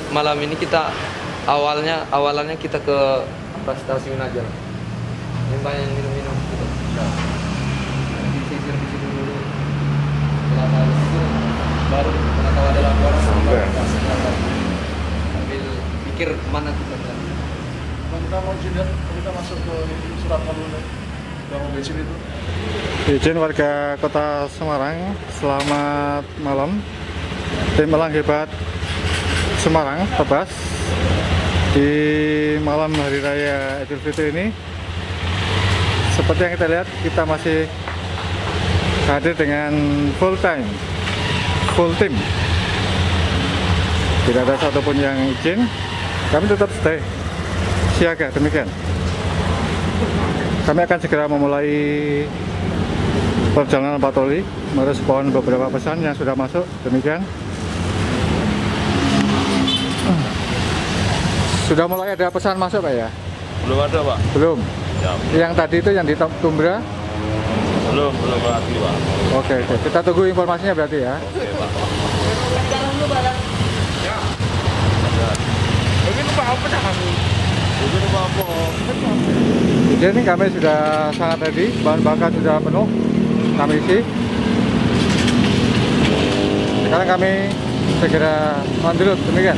malam ini kita awalannya kita ke stasiun aja. Yang banyak minum-minum gitu. Disisir dulu. Setelah itu baru kalau tahu ada laporan sambil pikir kemana kita kan. Kita mau izin, kita masuk ke surat kalunan yang mau izin itu. Izin warga Kota Semarang, selamat malam. Tim Elang Hebat Semarang, Tebas, di malam Hari Raya Idul Fitri ini, seperti yang kita lihat, kita masih hadir dengan full team. Tidak ada satupun yang izin, kami tetap stay siaga, demikian. Kami akan segera memulai perjalanan patroli, merespon beberapa pesan yang sudah masuk, demikian. Sudah mulai ada pesan masuk Pak ya? Belum ada Pak. Belum? Ya. Yang tadi itu yang di Tumbra? Belum berarti Pak. Oke, kita tunggu informasinya berarti ya. Oke Pak. Jadi kami sudah sangat ready, bahan bakar sudah penuh, kami isi. Sekarang kami segera on the road, demikian.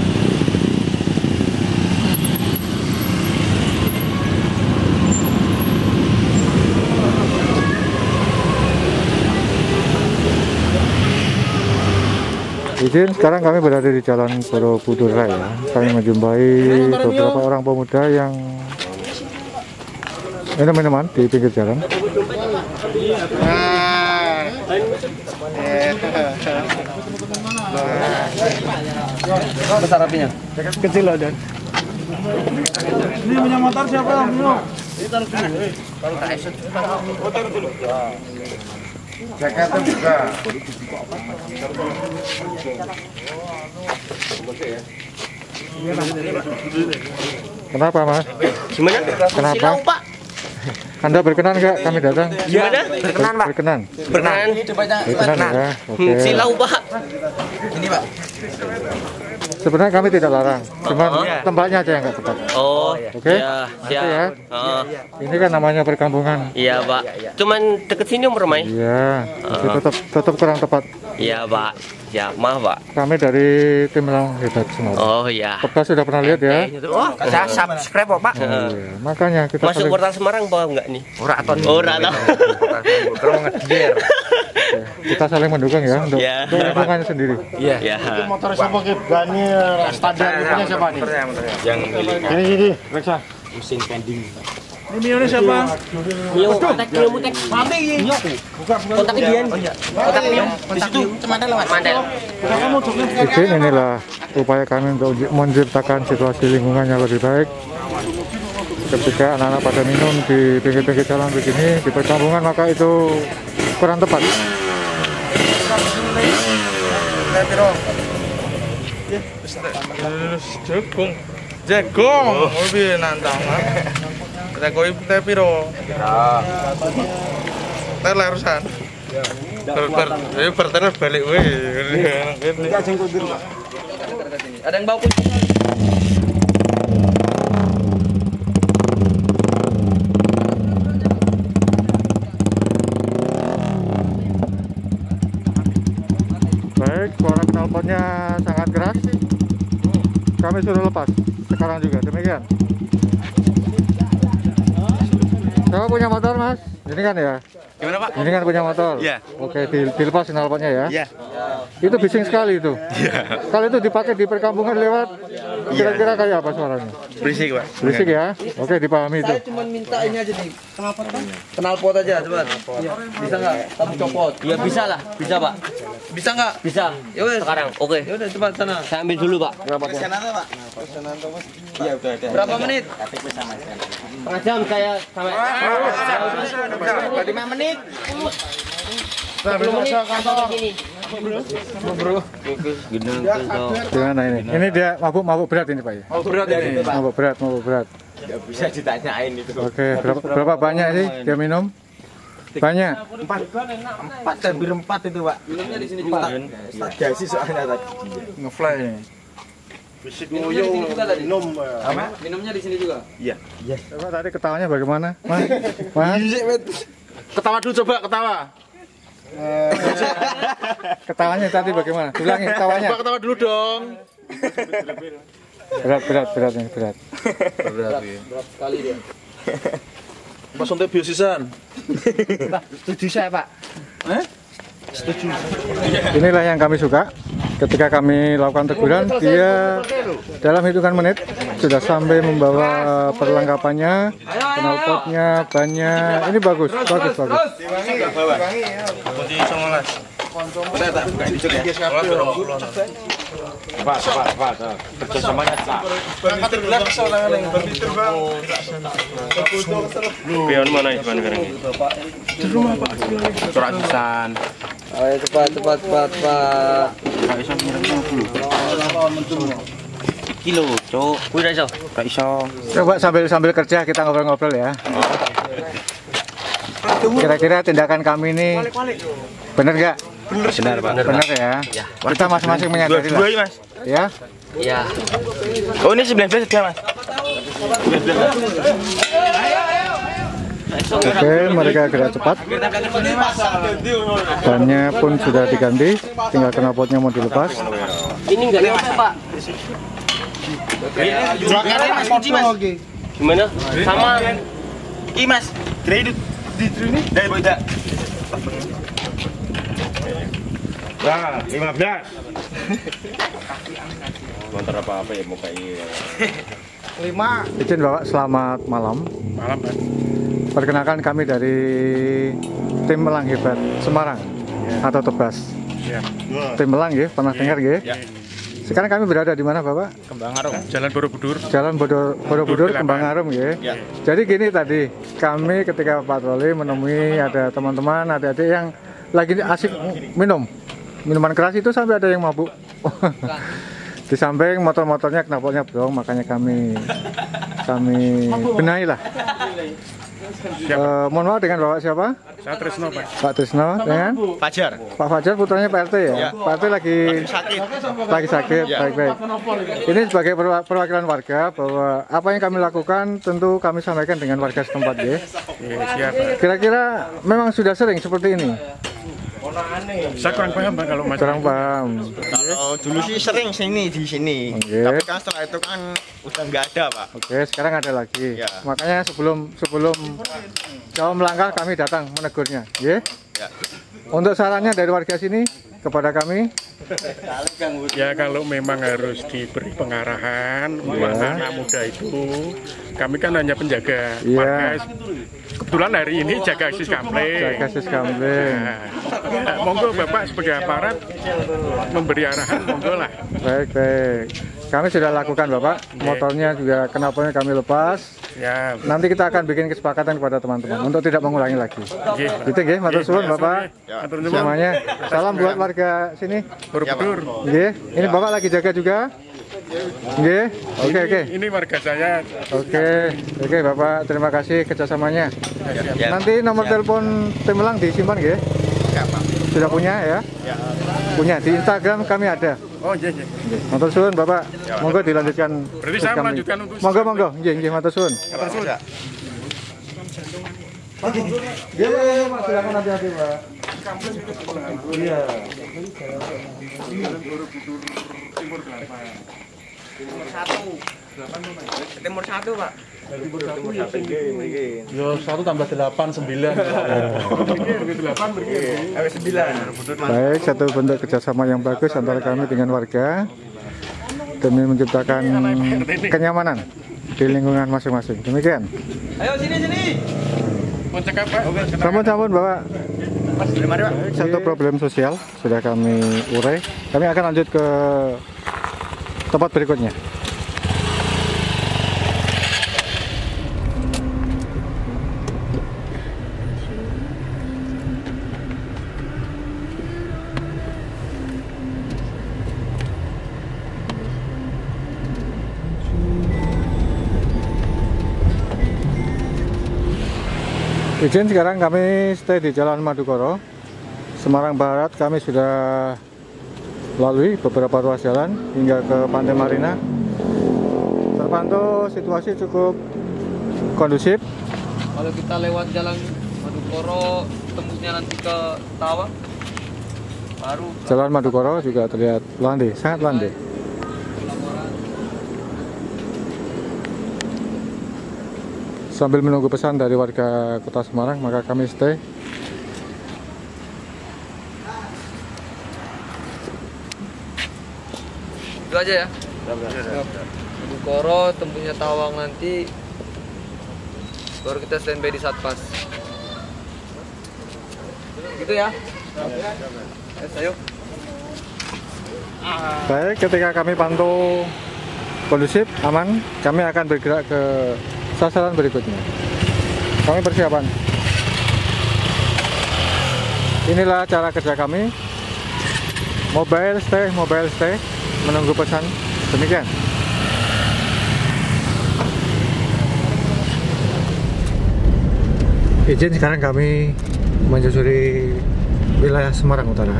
Izin, sekarang kami berada di Jalan Borobudur Raya. Kami menjumpai beberapa orang pemuda yang minum-minuman di pinggir jalan. Besar apinya? Kecil loh, Dan. Ini punya motor siapa yang minum? Jaketnya buka. Kenapa Mas? Gimana? Kenapa? Silau, Pak. Anda berkenan nggak kami datang? Gimana? Berkenan Pak. Berkenan. Berkenan ya. Oke. Silau, Pak. Ini Pak. Sebenarnya kami tidak larang, cuma tempatnya aja yang nggak tepat. Oh, Oke? ya, Oke ya. Oh, Ini kan namanya perkampungan. iya, Pak. Cuman deket sini Mai. Iya, itu tetap kurang tepat. Iya, Pak. Ya, maaf, Pak. Kami dari tim Elang Hebat Semarang. Oh, iya. Tebas sudah pernah lihat ya? Oh, saya subscribe kok, Pak. Iya, makanya kita Masuk saling- portal Semarang apa enggak nih? Ora ton. Oh, ora tahu. Kalau ngedier. kita saling mendukung ya untuk Iya. lingkungannya sendiri. Iya. Motor siapa ke bannya standar punya siapa nih? Yang milik Ini, Reksa. mesin pending. Ini Mio siapa? Mio, mutek. Mati. Kontak Dian. Kontak Mio. Di situ. Mandel. Izin, inilah upaya kami untuk menciptakan situasi lingkungan yang lebih baik. Ketika anak-anak pada minum di pinggir-pinggir jalan begini di perkampungan, maka itu kurang tepat. Jagung, lebih nantang. Kita koi teh piro? Telerusan. Berteler balik we. Ada yang bawa kunci? Baik, suara knalpotnya sangat keras. Kami suruh lepas sekarang juga, demikian. Siapa punya motor Mas? Ini kan ya? Gimana Pak? Ini kan punya motor? Iya. Oke, dilepas knalpotnya ya? Iya. Itu bising sekali itu. Iya. Kalau itu dipakai di perkampungan lewat, kira-kira kayak apa suaranya? Berisik Pak. Berisik ya? Oke, dipahami itu. Saya cuma minta ini aja nih. Knalpot aja, coba. Bisa nggak? Kamu copot. Ya bisa lah, bisa, Pak. Bisa nggak? Bisa. Ya wes. Sekarang. Oke. Ya udah cepat sana. Saya ambil dulu, Pak. Iya udah ada. Berapa menit? Setengah jam saya sampai. 5 menit. 10 menit sampai sini. Gimana ini? Ini dia mabuk berat ini Pak ya? Berat ini. Mabuk berat. Nggak bisa ditanyain itu. Oke, berapa banyak sih dia minum? Banyak. 4 hampir 4 itu Pak. Minumnya di sini juga. Stagasi soalnya tadi. Ngefly ini. Minumnya di sini juga tadi. Minumnya di sini juga. Coba tadi ketawanya bagaimana? Mas? Ketawa dulu coba, ketawa. Ketawanya tadi bagaimana? Ulangi ketawanya. Coba ketawa dulu dong. Berat. Berat sekali dia. Mas untuk biosisan. Setuju saya, Pak. Inilah yang kami suka. Ketika kami lakukan teguran, dia dalam hitungan menit sudah sampai membawa perlengkapannya, knalpotnya, bannya. Ini bagus. Kerjasamanya tak. Pion mana Ivan sekarang ini? Di rumah Pak. Suratisan. Ayo cepat. Kilo, cok. Kuwi iso. Gak iso. Coba sambil kerja kita ngobrol-ngobrol ya. Kira-kira tindakan kami ini benar nggak? Benar, Pak. Benar ya. Kita masing-masing menyadari lah. Dua, Mas. Ya. Iya. Oh, ini 19 saja, Mas. Oke, mereka gerak cepat. Bannya pun sudah diganti, tinggal knalpotnya mau dilepas. Ini enggak nyampe, Pak. Mas, kunci, Mas. Gimana? Sama. Iki, Mas. Kira itu di sini dari beda. Wah, 15. Motor apa ya muka ini. 5. Izin Bapak, selamat malam. Malam, Pak. Perkenalkan kami dari tim Melang Hebat Semarang atau Tebas. Tim Melang ya, pernah dengar ya? Sekarang kami berada di mana Bapak? Kembang Arum. Jalan Borobudur. Jalan Borobudur, Kembang Arum ya. Jadi gini tadi, kami ketika patroli menemui ada teman-teman, adik-adik yang lagi asik minum minuman keras itu sampai ada yang mabuk. Di samping motor-motornya knalpotnya blong, makanya kami benahi lah. Mohon maaf, dengan Bapak siapa? Saya Trisno, Pak. Pak Trisno dengan Fajar. Pak Fajar, putranya Pak RT ya? Pak RT lagi sakit. Baik. Ini sebagai perwakilan warga bahwa apa yang kami lakukan tentu kami sampaikan dengan warga setempat ya. Siap, Pak. Kira-kira memang sudah sering seperti ini? Saya kurang paham, Pak, kalau Mas. Kurang paham. Kalau dulu sih sering di sini. Oke. Tapi kan setelah itu kan udah nggak ada, Pak. Oke, sekarang ada lagi. Ya. Makanya sebelum jauh melangkah kami datang menegurnya, ya. Untuk sarannya dari warga sini kepada kami, Ya kalau memang harus diberi pengarahan anak muda itu, kami kan hanya penjaga markas. Kebetulan hari ini jaga Sis Kamling. Nah, monggo Bapak sebagai aparat memberi arahan, monggo lah. Baik. Kami sudah lakukan Bapak, motornya juga knalpotnya kami lepas. Ya. Nanti kita akan bikin kesepakatan kepada teman-teman untuk tidak mengulangi lagi. Gitu nggih, matur suwun Bapak. Semuanya. Salam buat warga sini. Borobudur. Nggih, ini Bapak lagi jaga juga. Nggih. Oke. Ini warga saya. Oke Bapak, terima kasih kerjasamanya. Nanti nomor telepon tim Melang disimpan nggih? Sudah punya ya? Punya, di Instagram kami ada. Oh iya. Matur suwun Bapak. Monggo dilanjutkan. Berarti saya melanjutkan untuk Monggo. Nggih, matur suwun. Iya, Pak, silakan hati-hati, Pak. Iya. Timur 1, Pak. Yo 1 tambah 8 9. Baik, satu bentuk kerjasama yang bagus antara kami dengan warga demi menciptakan kenyamanan di lingkungan masing-masing. Demikian. Ayo sini. Sampun Bapak. Satu problem sosial sudah kami urai. Kami akan lanjut ke tempat berikutnya. Izin, sekarang kami stay di Jalan Madukoro, Semarang Barat. Kami sudah lalui beberapa ruas jalan hingga ke Pantai Marina. terpantau situasi cukup kondusif. Kalau kita lewat jalan Madukoro, tembusnya nanti ke Tawang, baru Jalan Madukoro juga terlihat landai, sangat landai. Sambil menunggu pesan dari warga Kota Semarang, maka kami stay. itu aja ya. Madukoro, tempuhnya Tawang nanti, baru kita standby di Satpas. Gitu ya. Ayo. Baik, ketika kami pantau kondusif, aman, kami akan bergerak ke sasaran berikutnya. Kami persiapan. Inilah cara kerja kami. Mobile stay, menunggu pesan. Demikian. Izin sekarang kami menyusuri wilayah Semarang Utara.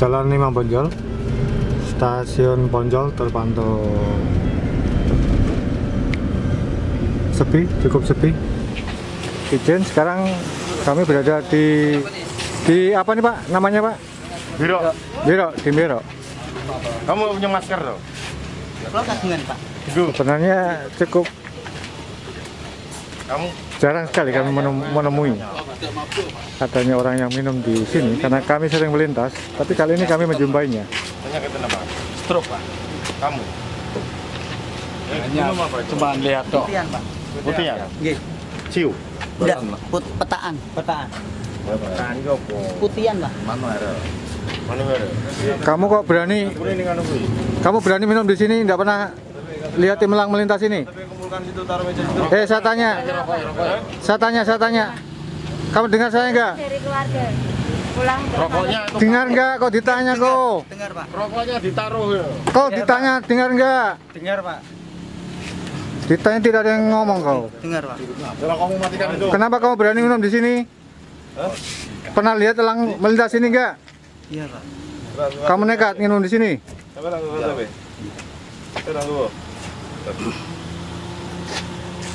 Jalan Imam Bonjol, stasiun Bonjol terpantau sepi, cukup sepi. Izin, sekarang kami berada di apa nih Pak? Namanya Pak? Biro, di Biro. Kamu punya masker dong? Pak. Sebenarnya cukup Kamu jarang sekali kami menemui adanya orang yang minum di sini karena kami sering melintas, tapi kali ini kami menjumpainya. penyakit apa? Stroke, Pak. Kamu? Hanya cuma lihat toh. Putihan, Pak. Putihan? Nggih. Ciu? Enggak, petaan. Petaan itu apa? Putihan, Pak. Mana ada? Kamu kok berani? Ini kan apa? Kamu berani minum di sini? Nggak pernah lihat tim melang melintas ini? Kumpulkan situ, taruh meja situ. Saya tanya. Kamu dengar saya nggak? Dari keluarga pulang Rokoknya itu. Dengar nggak? Kok ditanya kok? Dengar, Pak. Rokoknya ditaruh ya. Kau ditanya dengar nggak? Dengar, Pak. Ditanya tidak ada yang ngomong kau. Dengar, Pak. Kalau kamu matikan itu. Kenapa kamu berani minum di sini? Pernah lihat elang melintas sini nggak? Iya, Pak. Kamu nekat minum di sini? Sabar, sabar. Tenang dulu.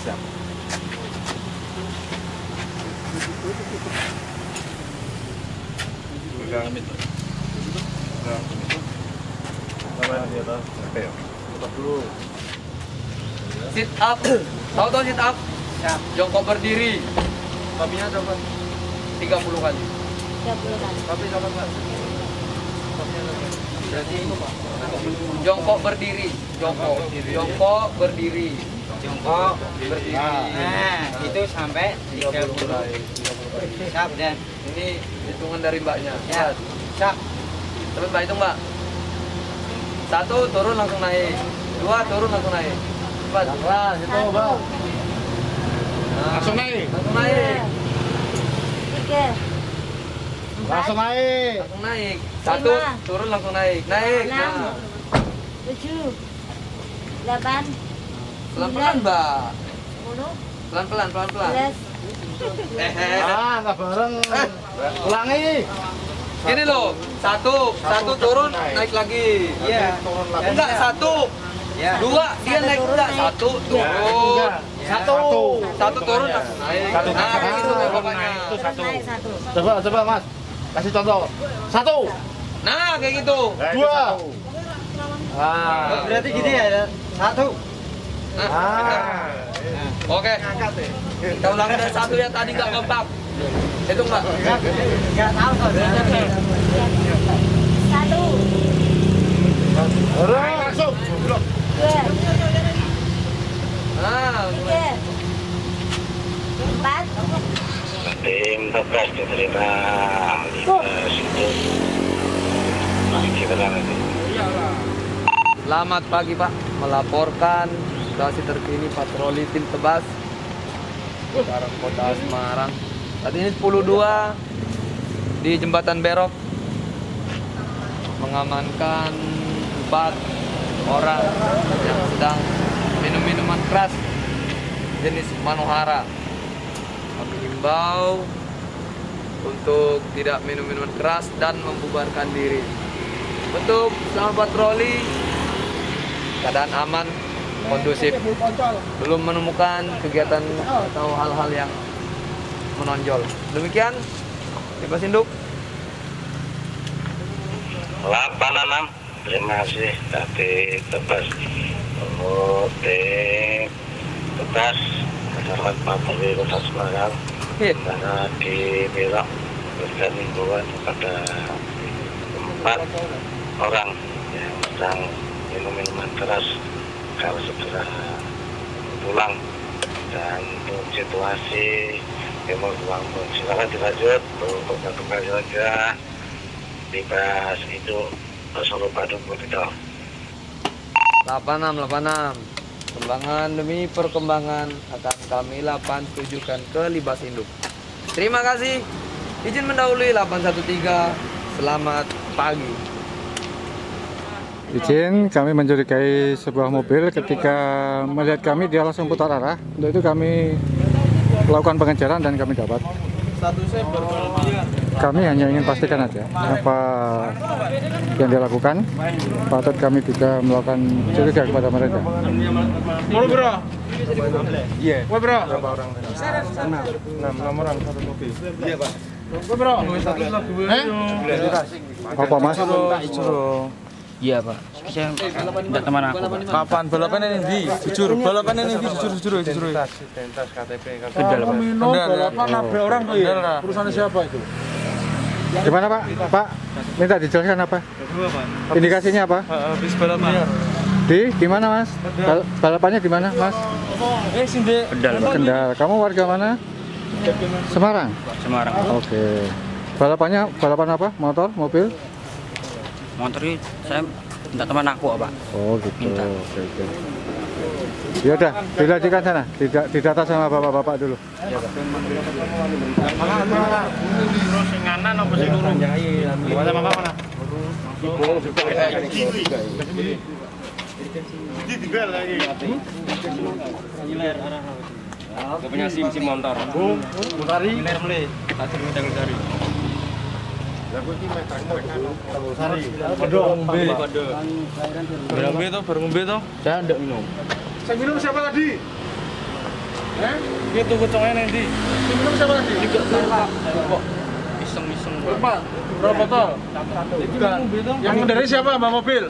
Siap. Sit up. Tahu sit up? Siap. Jongkok berdiri. Tapinya coba 30 kali. 30 kali. Tapi coba Pak. Jadi jongkok berdiri, jongkok berdiri. Nah, itu sampai 30. Siap, Dan. Ini hitungan dari Mbaknya. Ya. Siap. Terus Mbak hitung Mbak. 1 turun langsung naik. 2 turun langsung naik. 4. Wah, itu, Bang. Langsung naik. Langsung naik. 3. Langsung naik. Langsung naik. 1 turun langsung naik. Naik. 6. Nah. 7. 8. Pelan-pelan Mbak. 10. Pelan-pelan. 11. Ah, enggak bareng. Ulangi. Gini loh, 1 turun naik lagi. Iya. Turun lagi. Enggak, 1. Ya. 2 dia naik enggak, 1 turun. 1 turun langsung naik. Satu. Nah, kayak gitu nih bapaknya. Itu satu. Naik 1. Coba Mas. Kasih contoh. 1. Nah, kayak gitu. 2. Ah, berarti gini ya. 1. Nah, oke. Kita ulangi dari 1 yang tadi nggak kompak. Itu Mbak. Enggak tahu kok. 1. Masuk. 2. Nah, 3. 4. Tim tugas diterima 5 situ. Masih nanti. selamat pagi Pak. Melaporkan situasi terkini patroli tim Tebas sekarang Kota Semarang. Saat ini 10.02 di Jembatan Berok mengamankan 4 orang yang sedang minum minuman keras jenis Manohara. Kami himbau untuk tidak minum minuman keras dan membubarkan diri. Untuk selama patroli keadaan aman, kondusif, belum menemukan kegiatan atau hal-hal yang menonjol. Demikian Bebas Induk 86. Terima kasih dari Tebas. Tugas masyarakat patroli Kota Semarang karena di belok berikan himbauan kepada 4 orang yang sedang minum minuman keras harus segera pulang. Dan untuk situasi memang silakan dilanjut untuk kembali saja Bebas Induk Solo Badung Bogor. 86. Perkembangan demi perkembangan akan kami 8-7kan ke Libas Induk. Terima kasih. Izin mendahului 813. Selamat pagi. Izin, kami mencurigai sebuah mobil. Ketika melihat kami, dia langsung putar arah. Untuk itu kami melakukan pengejaran dan kami dapat. Kami hanya ingin pastikan aja apa yang dia lakukan. Patut kami juga melakukan curiga kepada mereka. Bro. Iya. Bro. Berapa orang? 6 orang satu mobil. Iya, Pak. Bro. Apa Mas? Iya Pak, saya tidak teman aku Pak. Kapan balapannya ini? Jujur, balapannya ini jujur. Identitas KTP Balapan nabrak orang tuh ya? Perusahaan siapa itu? Gimana Pak? Pak, minta dijelaskan apa? Indikasinya apa? Habis balapan. Di mana Mas? Balapannya di mana Mas? Sini. Kendal. Kamu warga mana? Semarang. Semarang. Oke. Balapan apa? Motor, mobil? Motor ini saya minta teman aku Pak. Oh gitu. Oke. Ya udah, dilanjutkan sana. Didata sama bapak-bapak dulu. Terus sing kanan apa sing turun? Mana mama mana? Di bel lagi. Gak punya SIM motor. Mutari. Giler mele. Tadi dari. Ngombe tuh. Saya enggak minum. Saya minum siapa tadi? Itu kocoknya nanti. Saya minum siapa tadi? Juga saya kok iseng-iseng. Berapa botol? Yang mengendarai siapa? Mbak mobil?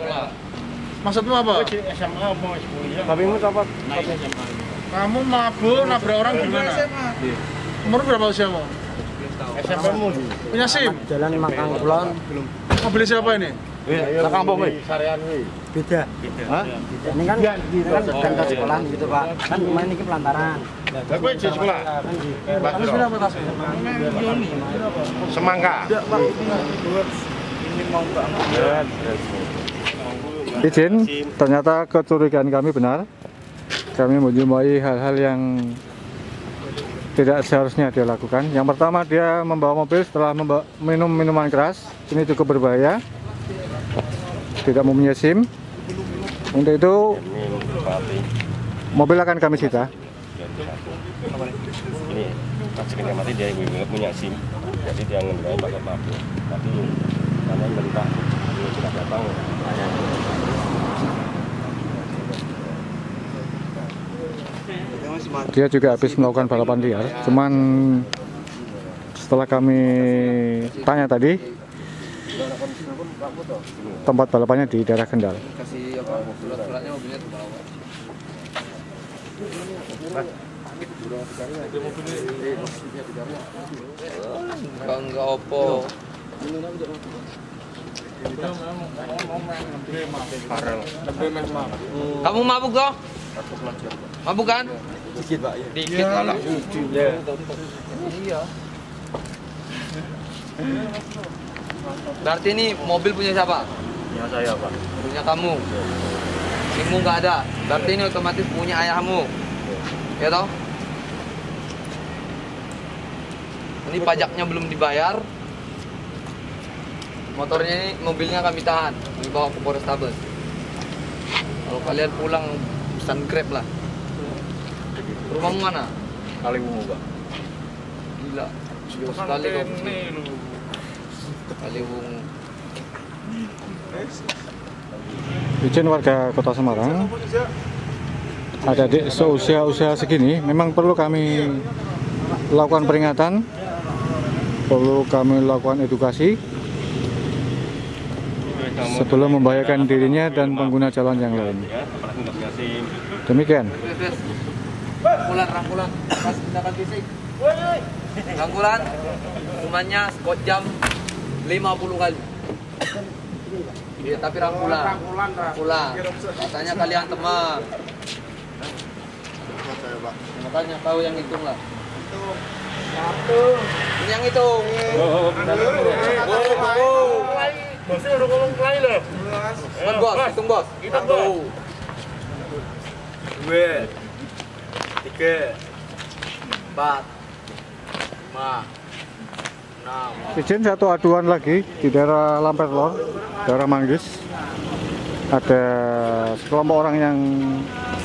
Maksudmu apa? SMA mau kuliah. Babimu copot. Kamu mabuk nabrak orang gimana? Umur berapa usiamu? SMP mu. Punya SIM? Jalan Mangkang Kulon. Mobil siapa ini? Sakang apa weh? Beda. Hah? Ini kan ke sekolah gitu Pak. Kan kemarin ini pelantaran. Lah kowe di sekolah. Terus berapa tasnya? Semangka. Ini mau banget. Izin, ternyata kecurigaan kami benar. Kami menjumpai hal-hal yang tidak seharusnya dia lakukan. Yang pertama, dia membawa mobil setelah minum minuman keras. Ini cukup berbahaya. Tidak mempunyai SIM. Untuk itu, mobil akan kami sita. Ini pas sekali mati dia nggak punya SIM. Jadi dia ngendarai pakai mabuk. Tapi karena mentah dia sudah datang. Dia juga habis melakukan balapan liar. Cuman setelah kami tanya tadi, tempat balapannya di daerah Kendal. Kasih apa? Surat-suratnya mobilnya terbawa. Enggak opo. Kamu mabuk toh? Mabuk kan? Dikit Pak ya. Dikit lah. Iya. Berarti ini mobil punya siapa? Ya saya Pak. Punya kamu. SIM-mu nggak ada. Berarti ini otomatis punya ayahmu. Ya toh? Ini pajaknya belum dibayar. Motornya ini, mobilnya kami tahan. Dibawa ke Polrestabes. Kalau kalian pulang pesan Grab lah. Rumahmu mana? Kaliwungu, Pak. Gila, jauh sekali kau kesini. Kaliwungu. Izin warga Kota Semarang, adik-adik seusia segini memang perlu kami lakukan peringatan, perlu kami lakukan edukasi sebelum membahayakan dirinya dan pengguna jalan yang lain. Demikian. Rangkulan, pas tindakan fisik. Rangkulan, hukumannya skot jam 50 kali. Iya, tapi rangkulan. Katanya kalian teman. Makanya kau yang hitung lah. Ini yang hitung. Bosnya udah ngomong mulai loh. Bos, hitung bos. Kita tuh. 2, 3, 4, 5, 6. Izin satu aduan lagi di daerah Lamperlor, daerah Manggis. Ada sekelompok orang yang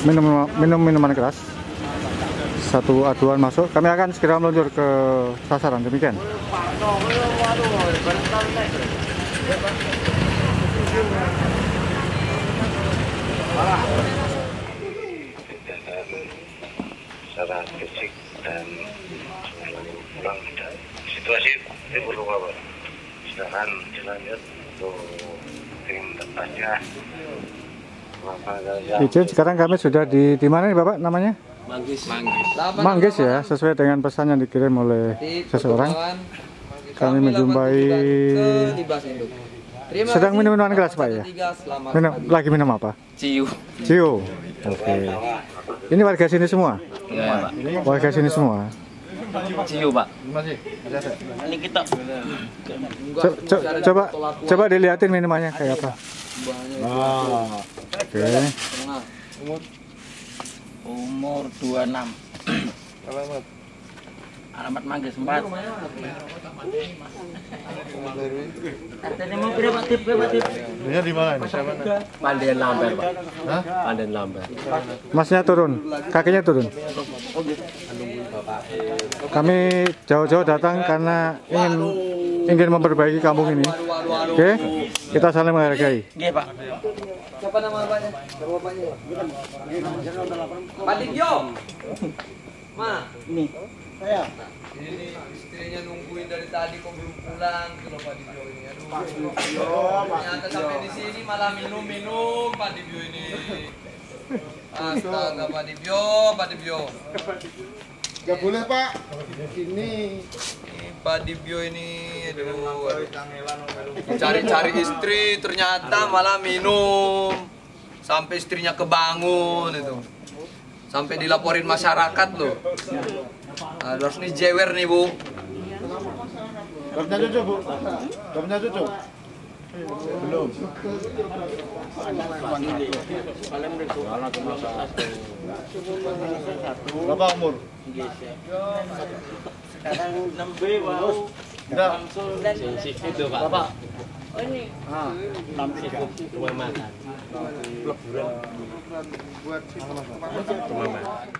minum minuman keras. Satu aduan masuk, kami akan segera meluncur ke sasaran. Demikian. Secara fisik dan pulang dan situasi itu perlu apa? Sedangkan jalannya untuk tim depannya. Izin, sekarang kami sudah di mana nih Bapak namanya? Manggis ya, sesuai dengan pesan yang dikirim oleh seseorang. Kami menjumpai sedang minum minuman keras Pak ya? Lagi minum apa? Ciu. Oke. Ini warga sini semua? Iya, Pak. Warga sini semua. Ciu, Pak. Ini kita. Coba dilihatin minumannya kayak apa. Oke. Umur 26. Alamat Manggis 4. Katanya mau berapa tip? Ini di mana ini? Pandian Lamber, Pak. Hah? Pandian Lamber. Masnya turun, kakinya turun. Kami jauh-jauh datang karena ingin memperbaiki kampung ini. Oke, kita saling menghargai. Iya, Pak. Siapa nama bapaknya? Pak Dibyo. Ma, Ini. Saya. ini istrinya nungguin dari tadi kok belum pulang kalau Pak Dibyo ini. Aduh. Ternyata sampai di sini malah minum Pak Dibyo ini. Astaga Pak Dibyo. Gak boleh Pak. Ini Pak Dibyo ini, aduh. Cari-cari istri ternyata malah minum. Sampai istrinya kebangun itu. Sampai dilaporin masyarakat loh. Nah, harus nih jewer nih Bu. gak punya cucu Bu? Gak punya cucu? Belum. Berapa umur? Sekarang 6B, wow. Tidak. Itu, Pak. Berapa? Oh ini. Rumah makan.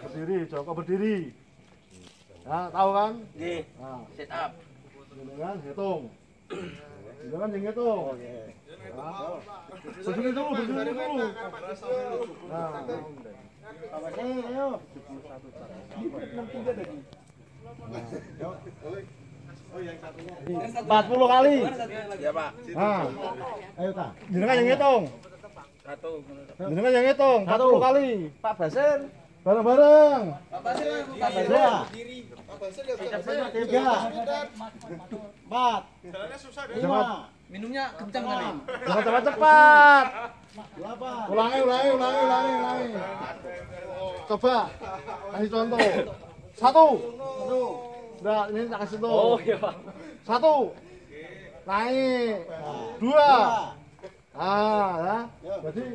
Berdiri, Joko berdiri. Nah, tahu kan? Nih, Nah, sit up. jangan hitung. Jangan hitung. Berdiri dulu. Nah, ayo. 40 kali. Iya, Pak. Nah, ayo Kak. Jenengan yang hitung. Jenengan yang hitung 40 kali. Pak Basen. Bareng-bareng. Dua. 3, 4, 5. Minumnya kencang kali. Jangan cepat. Ulangi. Coba. Kasih contoh. 1. Udah, ini tak kasih tuh. Oh, iya, Pak. 1. Naik. 2. Ya. Jadi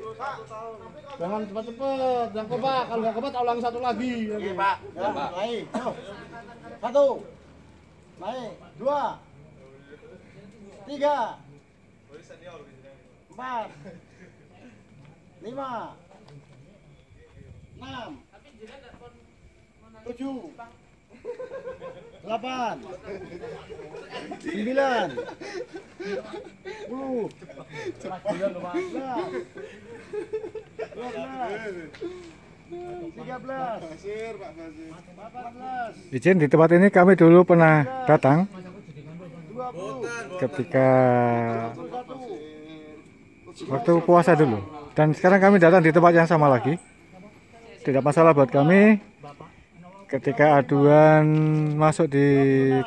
jangan cepat-cepat, jangan kompak. Kalau nggak kompak, ulang satu lagi. Iya, Pak. Ya, naik. 1. Naik. 2. 3. 4. 5. Izin, di tempat ini kami dulu pernah datang ketika waktu puasa dulu, dan sekarang kami datang di tempat yang sama lagi. Tidak masalah buat kami. Ketika aduan masuk di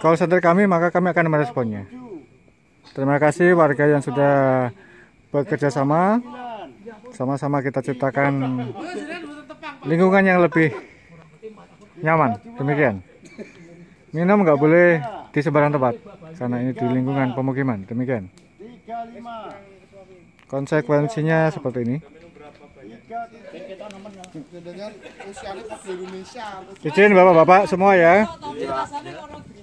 call center kami, maka kami akan meresponnya. Terima kasih warga yang sudah bekerja sama. Sama-sama kita ciptakan lingkungan yang lebih nyaman. Demikian. Minum nggak boleh di sembarang tempat, karena ini di lingkungan pemukiman. Demikian. Konsekuensinya seperti ini. Izin bapak-bapak semua ya.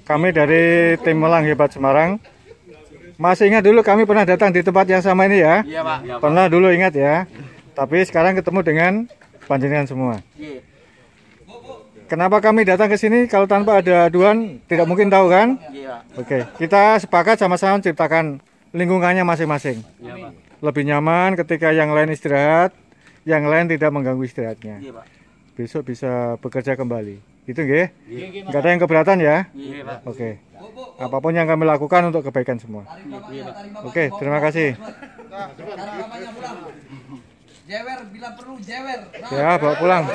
Kami dari tim Melang Hebat Semarang. Masih ingat dulu kami pernah datang di tempat yang sama ini ya? Iya, Pak. Pernah dulu, ingat ya. Tapi sekarang ketemu dengan panjenengan semua. Kenapa kami datang ke sini? Kalau tanpa ada aduan tidak mungkin tahu kan? Iya. Oke, kita sepakat sama-sama menciptakan lingkungannya masing-masing. Lebih nyaman ketika yang lain istirahat, yang lain tidak mengganggu istirahatnya. Iya, Pak. Besok bisa bekerja kembali. Gitu nggih? Nggak ada yang keberatan ya? Iya, Pak. Oke. Apapun yang kami lakukan untuk kebaikan semua. Oke, terima kasih. Jewer bila perlu jewer. Ya, bawa pulang.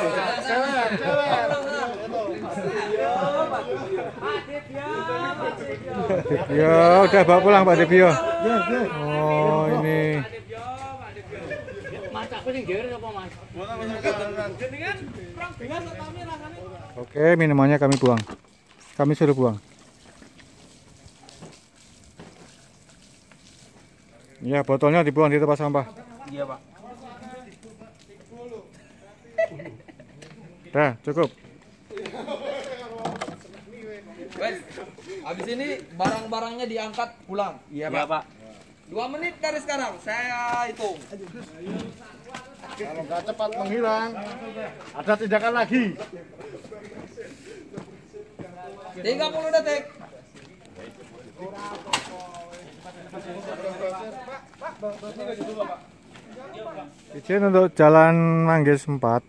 Ya, udah bawa pulang Pak Debio. Oh, ini. Oke, minumannya kami buang. Kami suruh buang. Ya, botolnya dibuang di tempat sampah. Iya, Pak. Dah, cukup. Wes, habis ini barang-barangnya diangkat pulang. Iya, Pak. 2 menit dari sekarang, saya hitung. Kalau nggak cepat menghilang, ada tindakan lagi. 30 detik. Izin untuk jalan Manggis 4.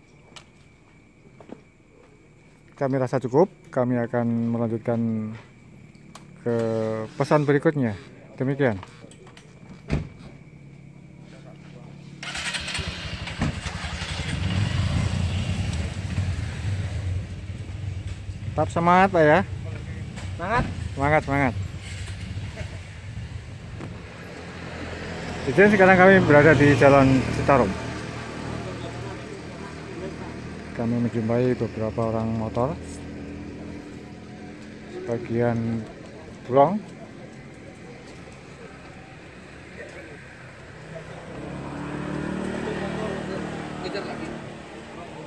Kami rasa cukup. Kami akan melanjutkan ke pesan berikutnya. Demikian. Tetap semangat Pak ya. Semangat. Semangat, semangat. Izin, sekarang kami berada di Jalan Citarum. Kami menjumpai beberapa orang motor. Sebagian pulang.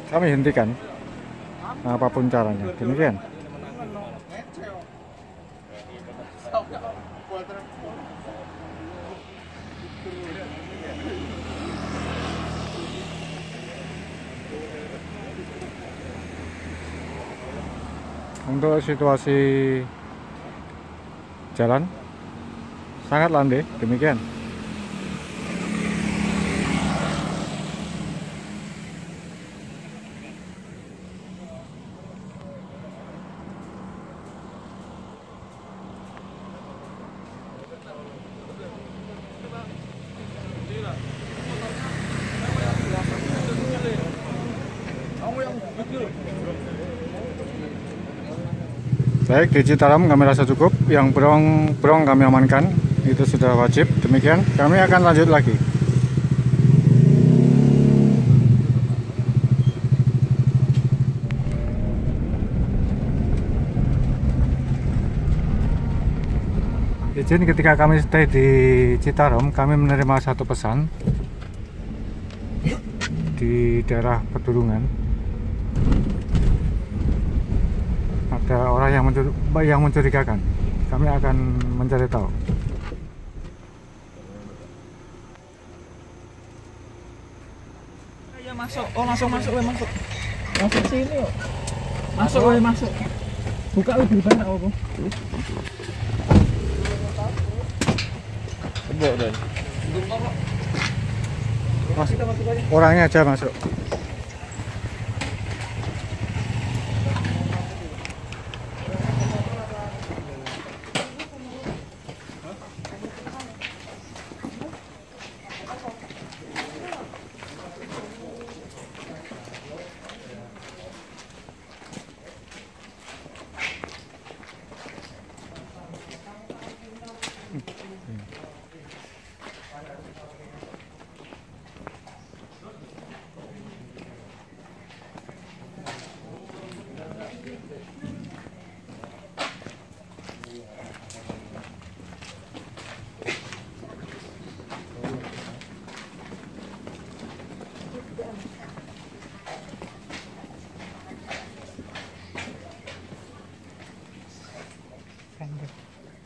Kami hentikan apapun caranya. Demikian. Untuk situasi jalan sangat landai, demikian. Baik, di Citarum kami rasa cukup. Yang brong kami amankan, itu sudah wajib. Demikian, kami akan lanjut lagi. Izin, ketika kami stay di Citarum, kami menerima satu pesan di daerah Pedurungan. Ada orang yang mencurigakan. Kami akan mencari tahu. Ya masuk. Oh, langsung masuk, masuk. Masuk sini yuk. Masuk woy, masuk. Buka lebih banyak apa? Tembok dan. Mas, orangnya aja masuk.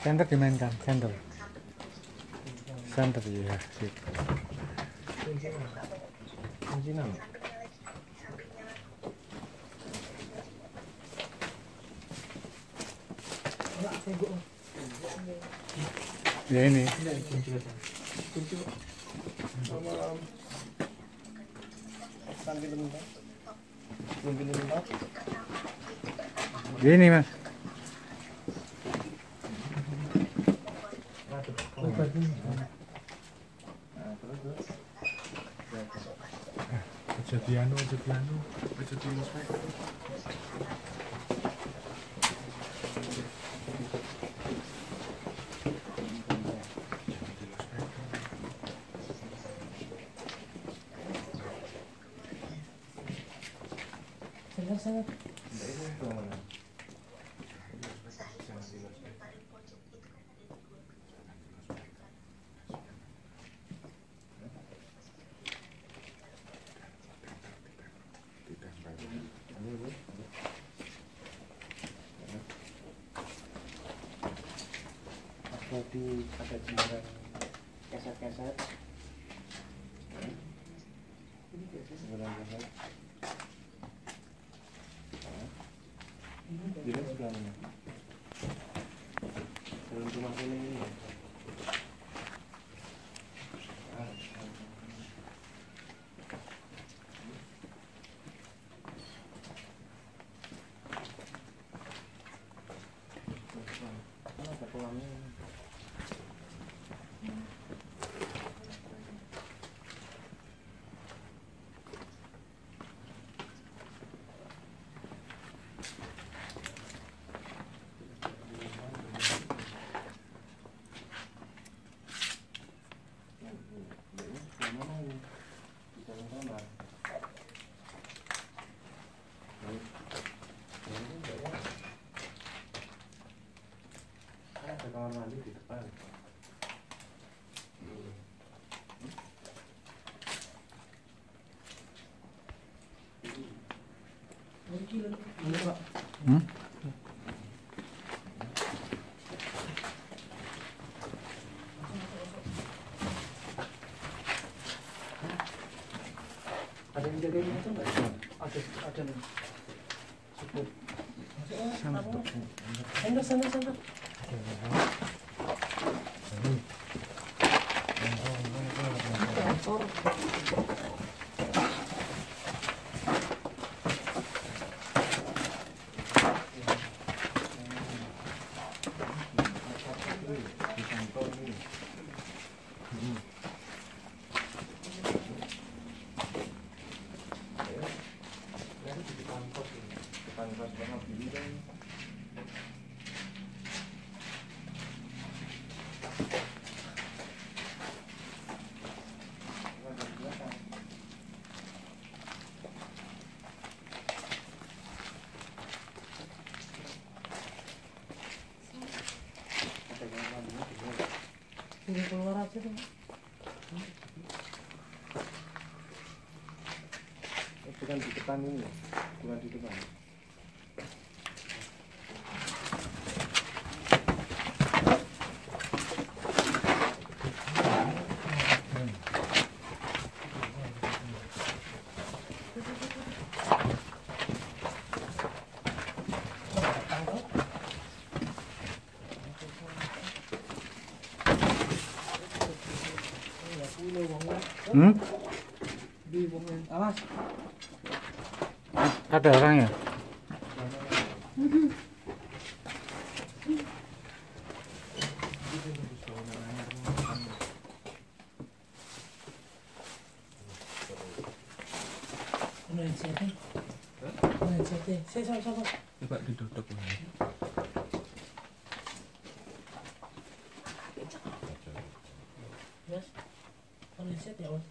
Center dimainkan, center. Center ya, sip. Ya ini. Ini Mas. Jadiano. Jadi ada jembaran keset-keset. Jembaran keset. Jadi sebelah mana? Dalam rumah ini. Kamar mandi di depan. Ada yang jagain itu enggak? Ada nih. Cukup. Sana. Keluar aja dong. Bukan di depan ini, bukan di depan. Awas. Ada orangnya? Coba ditutup. Mas, konsep ya mas.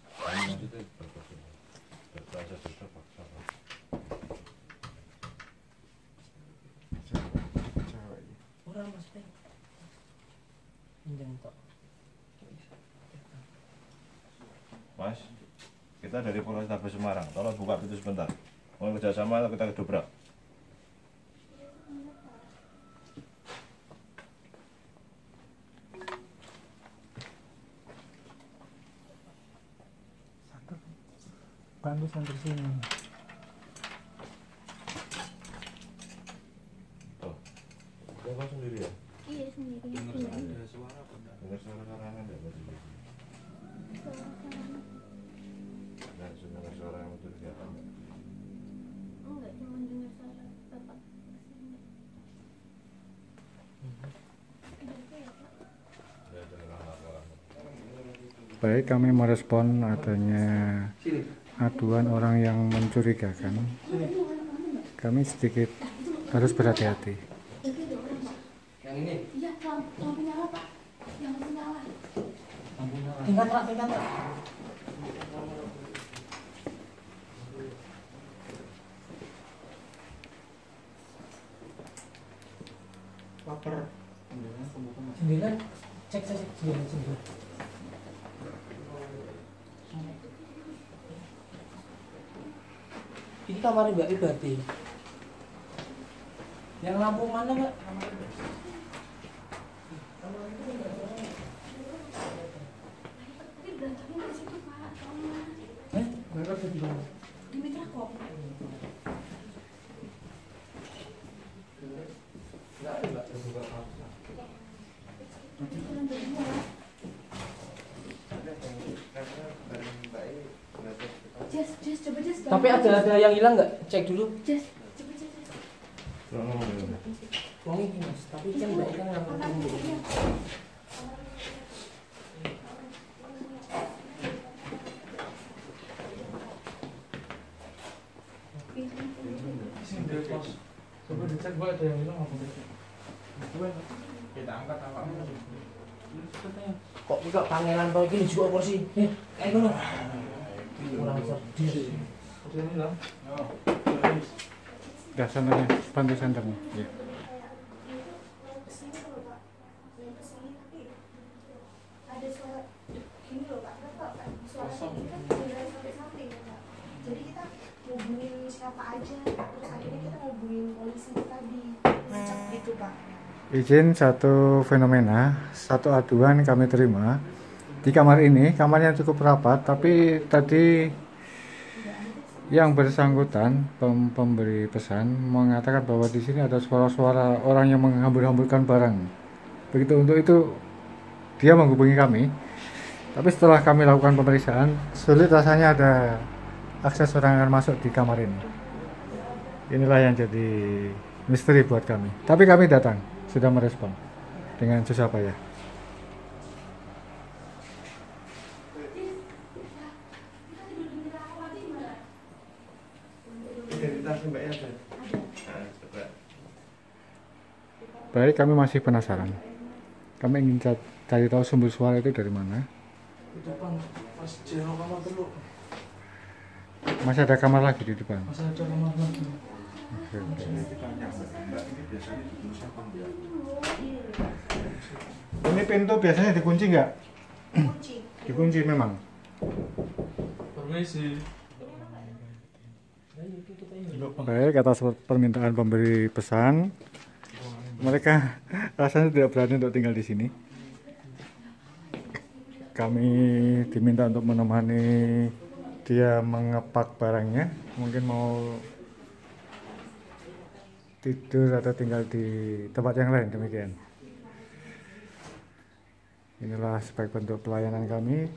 Orang mas teh. Pinjam tok. Mas, kita dari Polrestabes Semarang, tolong buka pintu sebentar. Mau kerjasama atau kita kedobrak? Bantu santer sini. Tuh, Bapak sendiri ya? Iya sendiri. Dengar suara apa enggak? Dengar suara karangan enggak? Enggak, dengar suara yang mencurigakan enggak? Enggak, cuma dengar suara bapak kesini. Baik, kami merespon adanya aduan orang yang mencurigakan. Kami sedikit harus berhati-hati. Yang ini? Iya, lampu nyala Pak. Lampu nyala. Tinggal tak. Lapar. Jendela, cek jendela. Ini kamar Mbak Ibati. Yang lampu mana Mbak? Tapi berantaknya di situ Pak. Berapa di mana? Di Mitra kok. Jess, coba Jess. Tapi ada yang hilang nggak? Cek dulu. Jess, coba Jess. Wangi mas, tapi kan Mbak kan yang coba dicek Mbak ada yang hilang apa? Kita angkat awakmu. Kok buka pangeran kau ini juga porsi? Kayak ngono. Kurang sedih. Dia hilang. Dah santernya, bantu santernya. Ya. Ada suara gini loh Pak, suara ini kan dari sampai ya Pak. Jadi kita ngubungin siapa aja, terus akhirnya kita ngubungin polisi tadi, ngecek gitu Pak. Izin satu fenomena, satu aduan kami terima di kamar ini. Kamarnya cukup rapat, tapi tadi yang bersangkutan pemberi pesan mengatakan bahwa di sini ada suara-suara orang yang menghambur-hamburkan barang. Begitu, untuk itu dia menghubungi kami. Tapi setelah kami lakukan pemeriksaan, sulit rasanya ada akses orang yang masuk di kamar ini. Inilah yang jadi misteri buat kami. Tapi kami datang, sudah merespon dengan susah payah. Baik, kami masih penasaran. Kami ingin cari tahu sumber suara itu dari mana. Di depan pas jero kamar dulu. Masih ada kamar lagi di depan. Masih ada kamar lagi. Ini pintu biasanya dikunci nggak? Dikunci memang. Permisi. Baik, atas permintaan pemberi pesan, mereka rasanya tidak berani untuk tinggal di sini. Kami diminta untuk menemani dia mengepak barangnya, mungkin mau tidur atau tinggal di tempat yang lain, demikian. Inilah sebagai bentuk pelayanan kami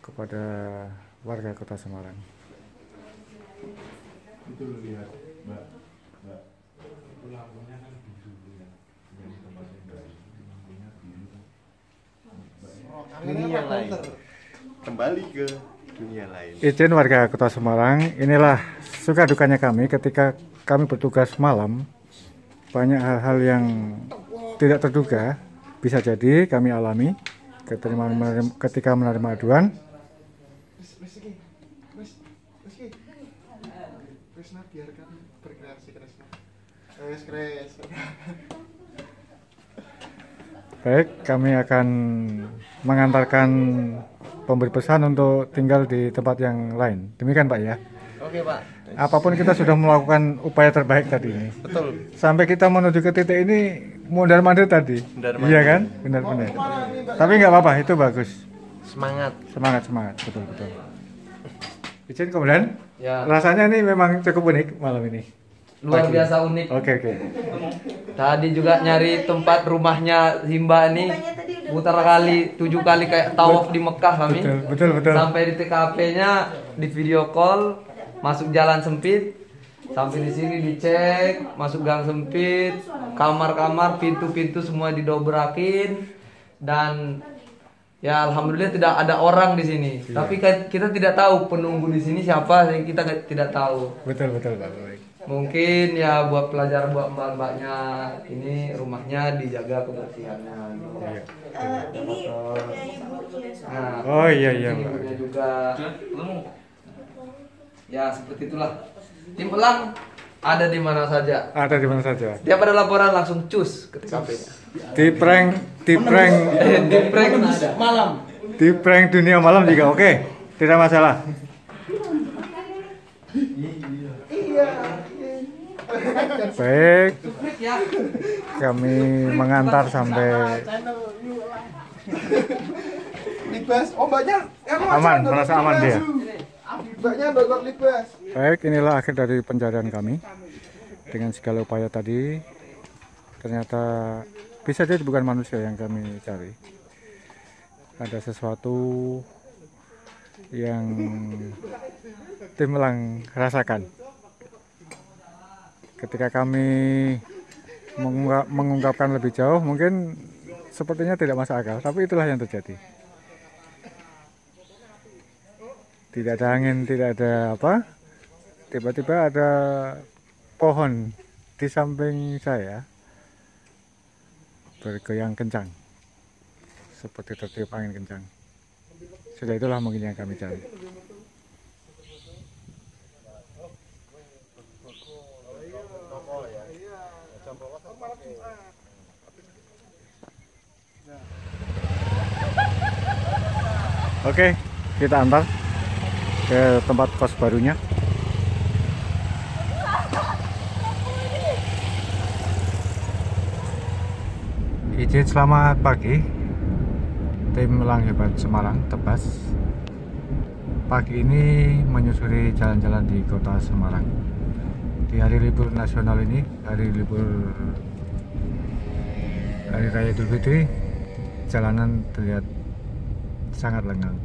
kepada warga Kota Semarang. Itu lihat, Mbak. Itu lampunya kan biru ya. Jadi tempat yang baru, lampunya biru. Dunia lain. Kembali ke dunia lain. Izin warga Kota Semarang, inilah suka dukanya kami ketika kami bertugas malam. Banyak hal-hal yang tidak terduga bisa jadi kami alami ketika menerima aduan. Krisna biarkan berkreasi Krisna. Baik, kami akan mengantarkan pemberi pesan untuk tinggal di tempat yang lain. Demikian Pak ya. Oke Pak. Apapun kita sudah melakukan upaya terbaik tadi ini. Betul. Sampai kita menuju ke titik ini mondar-mandir tadi. Iya kan? Benar-benar. Tapi nggak apa-apa, itu bagus. Semangat. Semangat. Betul. Izin kemudian. Ya. Rasanya ini memang cukup unik malam ini. Luar Pagi. biasa unik. Oke. Tadi juga nyari tempat rumahnya Simba ini putar kali 7 kali kayak tawaf di Mekah kami. Betul. Sampai di TKP-nya di video call, masuk jalan sempit, sampai di sini dicek, masuk gang sempit, kamar-kamar, pintu-pintu semua didobrakin, dan ya alhamdulillah tidak ada orang di sini. Iya. Tapi kita tidak tahu penunggu di sini siapa, kita tidak tahu. Betul Pak. Baik. Mungkin ya buat pelajaran buat mbak-mbaknya, ini rumahnya dijaga kebersihannya. Gitu. Iya. Ini punya ibunya soalnya. Nah, Oh iya ini Mbak. ibunya juga. Ya seperti itulah. Tim Elang ada di mana saja. Ada di mana saja. Tiap ada laporan langsung cus ke TKP-nya. Di prank malam. di prank dunia malam juga oke. Tidak masalah. Baik, kami mengantar sampai Libas. Oh mbaknya aman, merasa aman dia. Mbaknya download libas. Baik, inilah akhir dari pencarian kami. Dengan segala upaya tadi, ternyata bisa jadi bukan manusia yang kami cari. Ada sesuatu yang tim Elang rasakan. Ketika kami mengungkapkan lebih jauh, mungkin sepertinya tidak masuk akal, tapi itulah yang terjadi. Tidak ada angin, tidak ada apa, tiba-tiba ada pohon di samping saya bergoyang kencang, seperti tertiup angin kencang. Sudah itulah mungkin yang kami cari. Oke, kita antar ke tempat kos barunya. Izin selamat pagi, tim Elang Hebat Semarang Tebas. Pagi ini menyusuri jalan-jalan di kota Semarang. Di hari libur nasional ini, hari libur Hari Raya Idul Fitri, jalanan terlihat sangat lengang.